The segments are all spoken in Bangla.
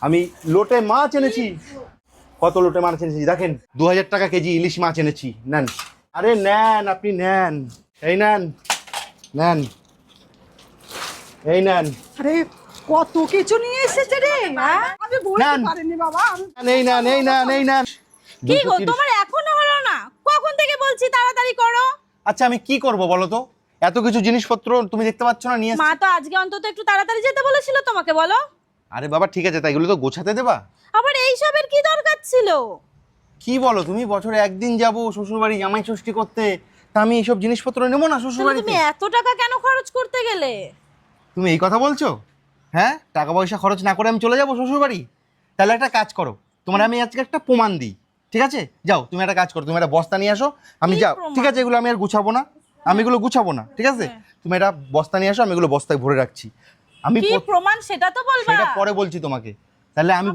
আমি লোটে মাছ এনেছি। কত লোটে মাছ এনেছি দেখেন, 2000 টাকা কেজি ইলিশ মাছ এনেছি। নেন, আরে নেন, আপনি নেন, এই নেন, নেন, এই নেন। আরে কত কিছু নিয়ে এসেছে রে। আমি বলতে নেন। পারিনি বাবা। এই নেন, এই নেন, এই নেন। কি গো 230 তোমার এখনো হলো না? কখন থেকে বলছি তাড়াতাড়ি করো। আচ্ছা আমি কি করব বলো তো? এত কিছু জিনিসপত্র তুমি দেখতে পাচ্ছ না নিয়ে মা তো আজকে অন্তত একটু তাড়াতাড়ি যেতে বলেছিল তোমাকে, বলো। আরে বাবা ঠিক আছে, তাই এগুলো তো গোছাতে দেবা। আবার এই সবের কি দরকার ছিল? কি বলো তুমি? বছরে একদিন যাব শ্বশুরবাড়ি জামাই ষষ্ঠী করতে, তা আমি এইসব জিনিসপত্র নেবো না তাহলে শ্বশুরবাড়িতে? তুমি এত টাকা কেন খরচ করতে গেলে? তুমি এই কথা বলছো? হ্যাঁ, টাকা পয়সা খরচ না করে আমি চলে যাবো শ্বশুরবাড়ি? তাহলে একটা কাজ করো, তোমার আমি আজকে একটা প্রমাণ দিই, ঠিক আছে? যাও তুমি একটা কাজ করো, তুমি একটা বস্তা নিয়ে আসো, আমি কি যাও, প্রমাণ? ঠিক আছে? এগুলো আমি আর গুছাবো না, আমি এগুলো গুছাবো না, ঠিক আছে? তুমি একটা বস্তা নিয়ে আসো, আমি এগুলো বস্তায় ভরে রাখছি। আমি কি প্রমাণ সেটা তো বলবা। সেটা পরে বলছি তোমাকে। তাহলে আমি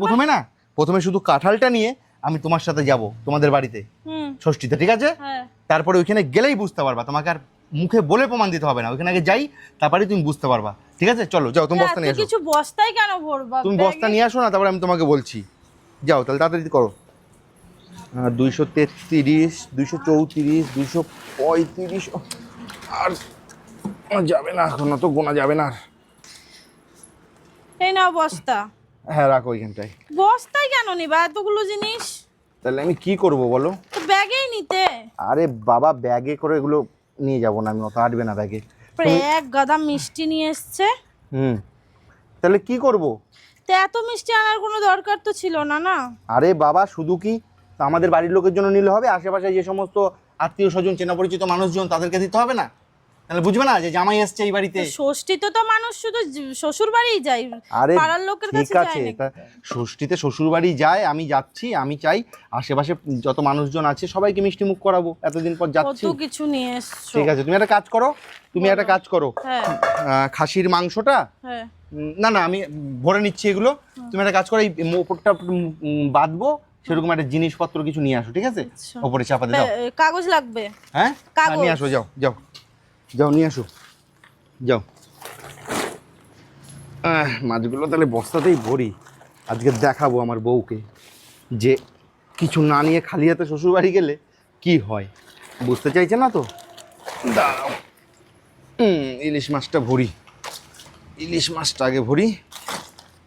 প্রথমে শুধু কাঁঠালটা নিয়ে আমি তোমার সাথে যাব তোমাদের বাড়িতে হুম। ষষ্ঠীতে, ঠিক আছে? হ্যাঁ। তারপরে ওইখানে গেলেই বুঝতে পারবা, তোমাকে আর মুখে বলে প্রমাণ দিতে হবে না, ওইখানে আগে যাই, তারপরে তুমি বুঝতে পারবা, ঠিক আছে? চলো যাও, তুমি বস্তা নিয়ে এত আসো। কিছু বস্তায় কেন ভরবা? তুমি ব্যাগে? বস্তা নিয়ে আসো না, তারপরে আমি তোমাকে বলছি। যাও তাহলে তাড়াতাড়ি করো। 233, 234, 235, আর আর যাবে না, এখন তো গোনা যাবে না। এই নাও বস্তা। হ্যাঁ রাখো ওইখানটায়। বস্তায় কেন নিবা এতগুলো জিনিস? তাহলে আমি কি করব বলো? তো ব্যাগেই নিতে। আরে বাবা, ব্যাগে করে এগুলো নিয়ে যাব না আমি, অত আটবে না ব্যাগে। এক গাদা মিষ্টি নিয়ে এসছে। তাহলে কি করব? তো এত মিষ্টি আনার কোনো দরকার তো ছিল না, না? আরে বাবা, শুধু কি আমাদের বাড়ির লোকের জন্য নিলে হবে? আশেপাশে যে সমস্ত আত্মীয় স্বজন চেনা পরিচিত মানুষজন, তাদেরকে দিতে হবে না? তাহলে বুঝবে না যে জামাই এসছে এই বাড়িতে? ষষ্ঠীতে তো মানুষ শুধু শ্বশুর বাড়িই যায়, আরে পাড়ার লোকের ঠিক কাছে আছে, যায় না। তা ষষ্ঠীতে শ্বশুর বাড়ি যায়, আমি যাচ্ছি, আমি চাই আশেপাশে যত মানুষজন আছে সবাইকে মিষ্টি মুখ করাবো, এতদিন পর কত যাচ্ছি। কিছু নিয়ে এসছো। ঠিক আছে, তুমি একটা কাজ করো, হ্যাঁ খাসির মাংসটা, হ্যাঁ। না না আমি ভরে নিচ্ছি এগুলো। তুমি একটা কাজ করো, এই ওপরটা বাঁধবো, সেরকম একটা জিনিসপত্র কিছু নিয়ে আসো, ঠিক আছে? আচ্ছা। ওপরে চাপা দিয়ে দাও। কাগজ লাগবে। হ্যাঁ কাগজ। নিয়ে আসো, যাও যাও যাও, নিয়ে আসো, যাও। মাছগুলো তাহলে বস্তাতেই ভরি, আজকে দেখাবো আমার বউকে যে কিছু না নিয়ে খালি হাতে শ্বশুরবাড়ি গেলে কি হয়। বুঝতে চাইছে না তো, দাঁড়াও। ইলিশ মাছটা ভরি, ইলিশ মাছটা আগে ভরি,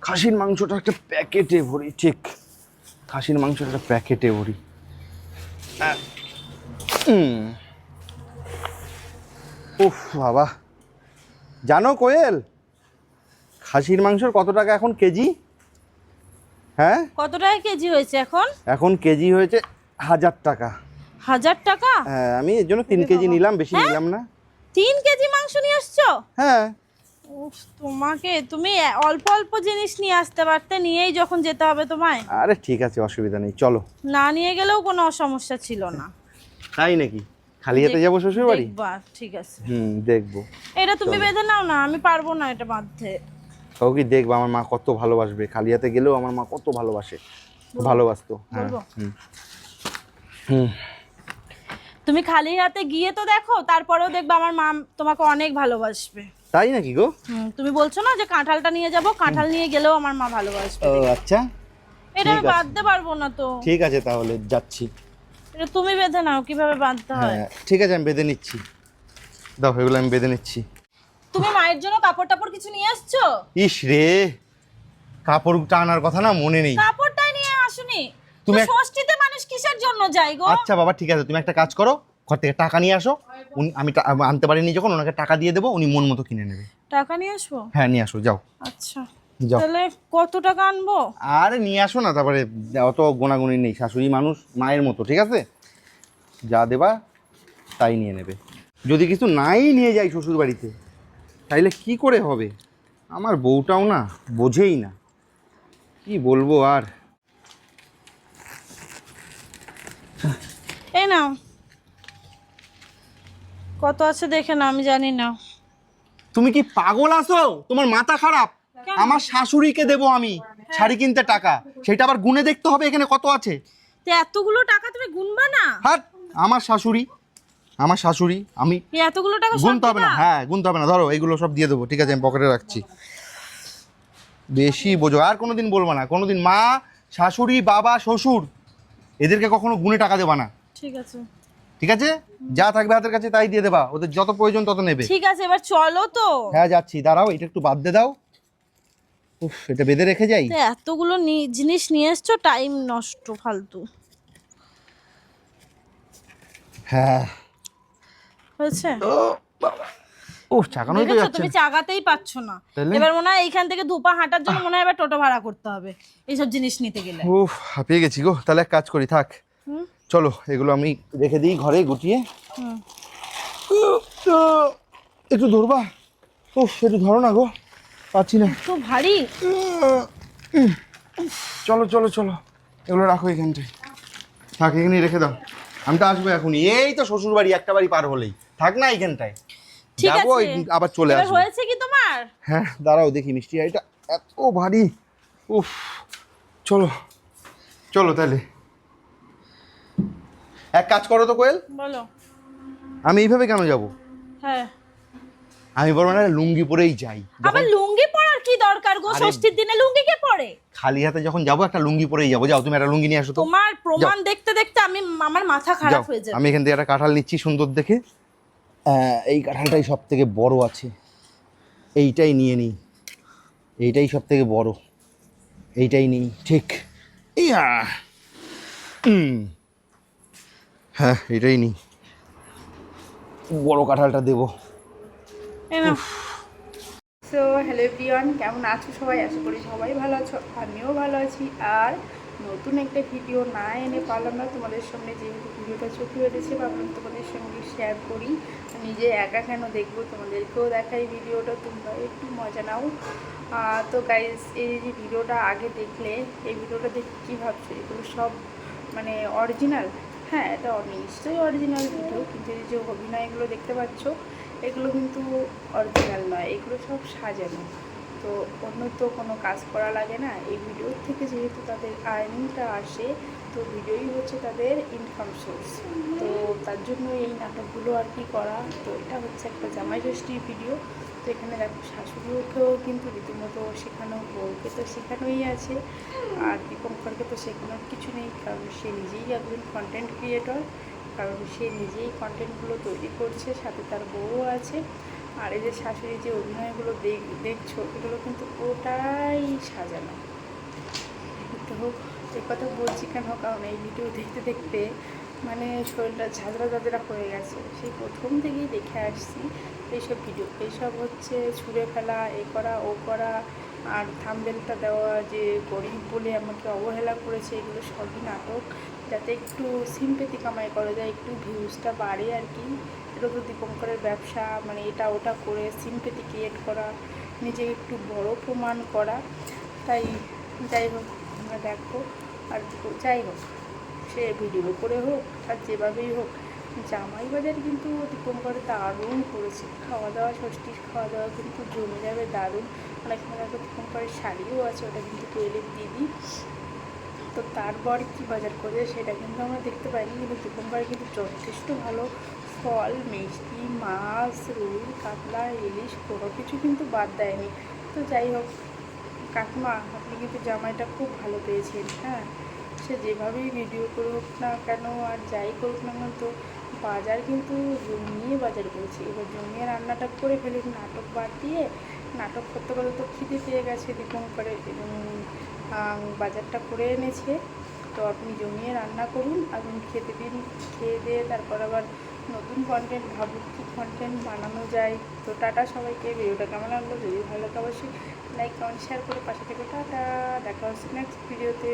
খাসির মাংসটা একটা প্যাকেটে ভরি, ঠিক, খাসির মাংসটা একটা প্যাকেটে ভরি। উফ বাবা, জানো কোয়েল, খাসির মাংসর কত টাকা এখন কেজি? হ্যাঁ, কত টাকা কেজি হয়েছে এখন? এখন কেজি হয়েছে 1000 টাকা। 1000 টাকা? হ্যাঁ, আমি এর জন্য 3 কেজি নিলাম, বেশি নিলাম না। 3 কেজি মাংস নিয়ে আসছো? হ্যাঁ। উফ, তুমি অল্প অল্প জিনিস নিয়ে আসতে পারতে, নিয়েই যখন যেতে হবে তোমায়। আরে ঠিক আছে, অসুবিধা নেই, চলো। না নিয়ে গেলেও কোনো সমস্যা ছিল না। তাই নাকি? খালি হাতে যাবো শ্বশুর বাড়ি? দেখবা, ঠিক আছে। দেখবো। এটা তুমি বেঁধে নাও না, আমি পারবো না এটা বাঁধতে। ও কি দেখবা আমার মা কত ভালোবাসবে, খালি হাতে গেলেও আমার মা কত ভালোবাসে, ভালোবাসতো। হ্যাঁ। বলবো? হুম। তুমি খালি হাতে গিয়ে তো দেখো, তারপরেও দেখবে আমার মা তোমাকে অনেক ভালোবাসবে। তাই নাকি গো? তুমি বলছো না যে কাঁঠালটা নিয়ে যাব, কাঁঠাল নিয়ে গেলেও আমার মা ভালোবাসবে। ও আচ্ছা, এটা আমি বাঁধতে পারবো না তো। ঠিক আছে তাহলে যাচ্ছি। এটা তুমি বেঁধে নাও কিভাবে বাঁধতে হয়। হ্যাঁ ঠিক আছে, আমি বেঁধে নিচ্ছি, দাও এগুলো আমি বেঁধে নিচ্ছি। তুমি মায়ের জন্য কাপড় টাপড় কিছু নিয়ে আসছো? ইস রে, কাপড়টা আনার কথা না মনে নেই। কাপড়টাই নিয়ে আসুনি তুমি তুমি? ষষ্ঠীতে মানুষ কিসের জন্য যায় গো? আচ্ছা বাবা ঠিক আছে, তুমি একটা কাজ করো, ঘর থেকে টাকা নিয়ে আসো, আমি আনতে পারিনি যখন, ওনাকে টাকা দিয়ে দেবো, উনি মন মতো কিনে নেবে। টাকা নিয়ে আসবো? হ্যাঁ নিয়ে আসো, যাও আচ্ছা যাও। তাহলে কত টাকা আনবো? আরে নিয়ে আসো না, তারপরে অত গোনাগুনি নেই, শাশুড়ি মানুষ মায়ের মতো, ঠিক আছে? যা দেবা তাই নিয়ে নেবে। যদি কিছু নাই নিয়ে যাই শ্বশুর বাড়িতে, তাইলে কি করে হবে? আমার বউটাও না বোঝেই না, কি বলবো আর। এই নাও, কত আছে দেখে না, আমি জানি না। তুমি কি পাগল আছো? তোমার মাথা খারাপ? আমার শাশুড়িকে দেবো আমি শাড়ি কিনতে টাকা, সেটা আবার গুনে দেখতে হবে এখানে কত আছে। তো এতগুলো টাকা তুমি গুনবা না? হাট, আমার শাশুড়ি, আমি এই এতগুলো টাকা সব গুনতে হবে না। দিবা? হ্যাঁ গুনতে হবে না, ধরো এইগুলো সব দিয়ে দেবো, ঠিক আছে? আমি পকেটে রাখছি। বেশি বোঝো, আর কোনোদিন বলবা না, কোনোদিন মা, শাশুড়ি, বাবা, শ্বশুর এদেরকে কখনো গুণে টাকা দেবা না, ঠিক আছে ঠিক আছে? যা থাকবে হাতের কাছে তাই দিয়ে দেবা, ওদের যত প্রয়োজন তত নেবে। ঠিক আছে, এবার চলো তো। হ্যাঁ যাচ্ছি, দাঁড়াও এটা একটু বাদ দিয়ে দাও। উফ, এটা বেঁধে রেখে যাই। তো এতগুলো জিনিস নিয়ে এসছো, টাইম নষ্ট ফালতু। হ্যাঁ হয়েছে? উফ, চাকানোই তো দেখেছো যাচ্ছে তুমি না। চাগাতেই পাচ্ছো না। তাহলে? এবার মনে হয় এইখান থেকে ধোপা হাঁটার জন্য মনে হয় এবার টোটো ভাড়া করতে হবে এইসব জিনিস নিতে গেলে। উফ, হাঁপিয়ে গেছি গো। তাহলে এক কাজ করি, থাক, হুম চলো এগুলো আমি রেখে দিই ঘরে গুটিয়ে। হুম। একটু ধরবা? উফ, একটু ধরো না গো, পাচ্ছি না। তো ভারী। চলো চলো চলো, এগুলো রাখো এখানটায়, থাক, এখানেই রেখে দাও। আমি তো আসবো এখনই, এই তো শ্বশুর বাড়ি একটা বাড়ি পার হলেই, থাক না এইখানটায়, ঠিক যাবো আছে, আবার চলে এবার আসবো। হয়েছে কি তোমার? হ্যাঁ দাঁড়াও দেখি, মিষ্টি এটা এত ভারী। উফ, চলো চলো তাহলে। এক কাজ করো তো কোয়েল, বলো। আমি এইভাবে কেন যাব? হ্যাঁ, আমি বলবো না লুঙ্গি পরেই যাই। আবার লুঙ্গি পরার কি দরকার গো? আরে- ষষ্ঠীর দিনে লুঙ্গি কে পরে? খালি হাতে যখন যাবো একটা লুঙ্গি পরেই যাবো। যাও তুমি একটা লুঙ্গি নিয়ে আসো তো। তোমার প্রমাণ দেখতে দেখতে আমার মাথা যাও, খারাপ হয়ে যাবে। আমি এখান থেকে একটা কাঁঠাল নিচ্ছি সুন্দর দেখে। এই কাঁঠালটাই সব থেকে বড় আছে, এইটাই নিয়ে নিই, এইটাই সব থেকে বড়, এইটাই নিই, ঠিক। ইয়া, হ্যাঁ এইটাই নিই, বড় কাঁঠালটা দেবো। এই নাও। সো হ্যালো এভরিওয়ান, কেমন আছো সবাই? আশা করি সবাই ভালো আছো, আমিও ভালো আছি। আর নতুন একটা ভিডিও না এনে পারলাম না তোমাদের সামনে, যেহেতু ভিডিওটা চোখে বেঁধেছে ভাবলাম তোমাদের সঙ্গে শেয়ার করি। নিজে একা কেন দেখবো, তোমাদেরকেও দেখাই ভিডিওটা, তোমরা একটু মজা নাও। তো গাইজ, এই যে ভিডিওটা আগে দেখলে, এই ভিডিওটা দেখে কী ভাবছো এগুলো সব মানে অরিজিনাল? হ্যাঁ, এটা নিশ্চয়ই অরিজিনাল ভিডিও, কিন্তু এই যে অভিনয়গুলো দেখতে পাচ্ছ এগুলো কিন্তু অরিজিনাল নয়, এগুলো সব সাজানো। তো অন্য তো কোনো কাজ করা লাগে না, এই ভিডিওর থেকে যেহেতু তাদের আর্নিংটা আসে, তো ভিডিওই হচ্ছে তাদের ইনকাম সোর্স। তো তার জন্য এই নাটকগুলো আর কি করা। তো এটা হচ্ছে একটা জামাই ষষ্ঠীর ভিডিও। তো এখানে দেখো শাশুড়িকেও কিন্তু রীতিমতো শেখানো, বউকে তো শেখানোই আছে, আর দীপঙ্করকে তো শেখানোর কিছু নেই, কারণ সে নিজেই একজন কন্টেন্ট ক্রিয়েটর, কারণ সে নিজেই কন্টেন্টগুলো তৈরি করছে, সাথে তার বউও আছে। আর এই যে শাশুড়ি যে অভিনয়গুলো দেখছো, এগুলো কিন্তু ওটাই সাজানো। তো এই কথা বলছি কেন, কারণ এই ভিডিও দেখতে দেখতে মানে শরীরটা ঝাঁঝরা ঝাঁঝরা হয়ে গেছে। সেই প্রথম থেকেই দেখে আসছি এইসব ভিডিও, এইসব হচ্ছে ছুঁড়ে ফেলা, এ করা ও করা, আর থাম্বনেলটা দেওয়া যে গরিব বলে আমাকে অবহেলা করেছে, এগুলো সবই নাটক, যাতে একটু সিম্পেথি কামাই করা যায়, একটু ভিউজটা বাড়ে আর কি। এটা তো দীপঙ্করের ব্যবসা, মানে এটা ওটা করে সিম্পেথি ক্রিয়েট করা, নিজেকে একটু বড় প্রমাণ করা। তাই যাই হোক, আমরা দেখো। আর যাই হোক, সে ভিডিও করে হোক আর যেভাবেই হোক, জামাই বাজার কিন্তু দীপঙ্কর দারুণ করেছে। খাওয়া দাওয়া, ষষ্ঠীর খাওয়া দাওয়া কিন্তু জমে যাবে দারুণ। অনেক সময় দেখো দীপঙ্করের শাড়িও আছে, ওটা কিন্তু কোয়েলের দিদি। তো তারপর কি বাজার করে সেটা কিন্তু আমরা দেখতে পাইনি, কিন্তু দীপঙ্কর কিন্তু যথেষ্ট ভালো ফল, মিষ্টি, মাছ, রুই, কাতলা, ইলিশ কোনো কিছু কিন্তু বাদ দেয়নি। তো যাই হোক কাকিমা, আপনি কিন্তু জামাইটা খুব ভালো পেয়েছেন। হ্যাঁ, সে যেভাবেই ভিডিও করুক না কেন আর যাই করুক না কেন, তো বাজার কিন্তু জমিয়ে বাজার করেছে। এবার জমিয়ে রান্নাটা করে ফেলি, নাটক বাদ দিয়ে। নাটক করতে করতে তো খিদে পেয়ে গেছে দীপঙ্করের, এবং বাজারটা করে এনেছে। তো আপনি জমিয়ে রান্না করুন, আপনি খেতে দিন, খেয়ে দিয়ে তারপর আবার নতুন কন্টেন্ট ভাবুন কী কন্টেন্ট বানানো যায়। তো টাটা সবাইকে। ভিডিওটা কেমন লাগলো? যদি ভালো লাগে অবশ্যই লাইক, কমেন্ট, শেয়ার করে পাশে থেকে টাটা। দেখা হচ্ছে নেক্সট ভিডিওতে।